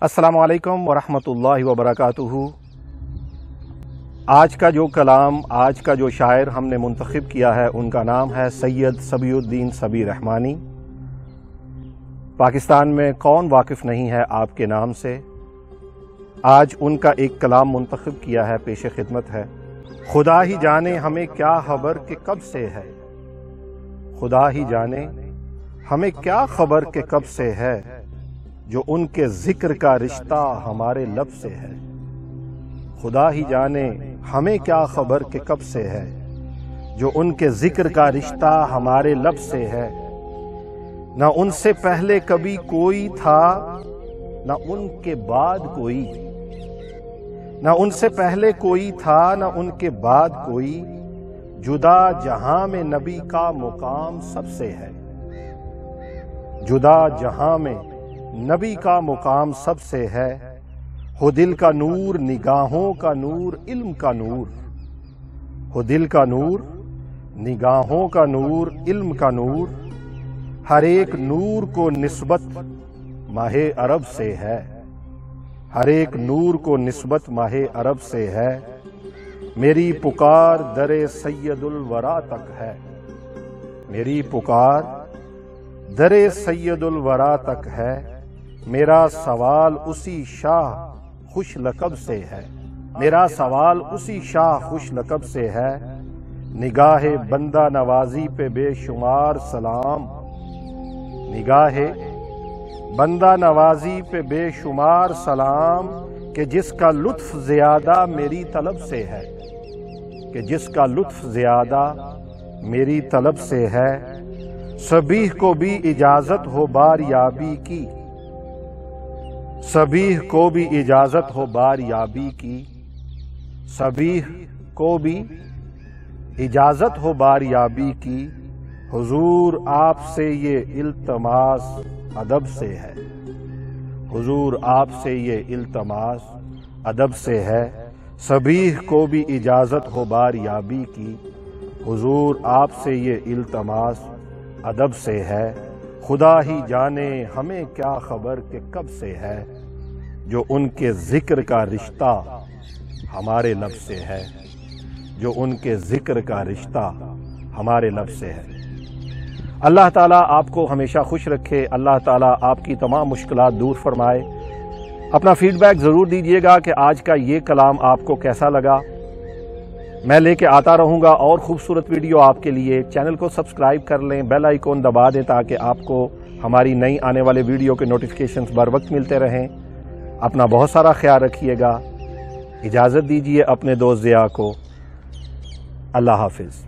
السلام علیکم ورحمۃ اللہ وبرکاتہ۔ آج کا جو کلام، آج کا جو شاعر ہم نے منتخب کیا ہے، ان کا نام ہے سید صبی الدین صبی رحمانی۔ پاکستان میں کون واقف نہیں ہے آپ کے نام سے؟ آج ان کا ایک کلام منتخب کیا ہے، پیش خدمت ہے۔ خدا ہی جانے ہمیں کیا خبر کہ کب سے ہے، خدا ہی جانے ہمیں کیا خبر کہ کب سے ہے، جو ان کے ذکر کا رشتہ ہمارے لب سے ہے۔ خدا ہی جانے ہمیں کیا خبر کہ کب سے ہے، جو ان کے ذکر کا رشتہ ہمارے لب سے ہے۔ نہ ان سے پہلے کبھی کوئی تھا، نہ ان کے بعد کوئی، نہ ان سے پہلے کوئی تھا، نہ ان کے بعد کوئی، جدا جہاں میں نبی کا مقام سب سے ہے۔ جدا جہاں میں نبی کا مقام سب سے ہے۔ ہو دل کا نور، نگاہوں کا نور، علم کا نور، ہو دل کا نور، نگاہوں کا نور، علم کا نور، ہر ایک نور کو نسبت ماہ عرب سے ہے، ہر ایک نور کو نسبت ماہ عرب سے ہے۔ میری پکار در سید الورا تک ہے، میری پکار در سید الورا تک ہے۔ میرا سوال اسی شاہ خوش لقب سے ہے، میرا سوال اسی شاہ خوش لقب سے ہے۔ نگاہ بندہ نوازی پہ بے شمار سلام، نگاہ بندہ نوازی پہ بے شمار سلام، کہ جس کا لطف زیادہ میری طلب سے ہے، کہ جس کا لطف زیادہ میری طلب سے ہے۔ سبیح کو بھی اجازت ہو بار یابی کی، سبیح کو بھی اجازت ہو بار یابی کی، سبیح کو بھی اجازت ہو بار یابی کی۔ حضور آپ سے یہ التماس ادب سے ہے، حضور آپ سے یہ التماس ادب سے ہے۔ سبیح کو بھی اجازت ہو بار یابی کی، حضور آپ سے یہ التماس ادب سے ہے۔ خدا ہی جانے ہمیں کیا خبر کہ کب سے ہے، جو ان کے ذکر کا رشتہ ہمارے لب سے ہے، جو ان کے ذکر کا رشتہ ہمارے لب سے ہے۔ اللہ تعالیٰ آپ کو ہمیشہ خوش رکھے، اللہ تعالیٰ آپ کی تمام مشکلات دور فرمائے۔ اپنا فیڈ بیک ضرور دیجیے گا کہ آج کا یہ کلام آپ کو کیسا لگا۔ میں لے کے آتا رہوں گا اور خوبصورت ویڈیو آپ کے لیے۔ چینل کو سبسکرائب کر لیں، بیل آئیکن دبا دیں تاکہ آپ کو ہماری نئی آنے والے ویڈیو کے نوٹیفیکیشنز بر وقت ملتے رہیں۔ اپنا بہت سارا خیال رکھیے گا۔ اجازت دیجیے اپنے دوست ضیاء کو۔ اللہ حافظ۔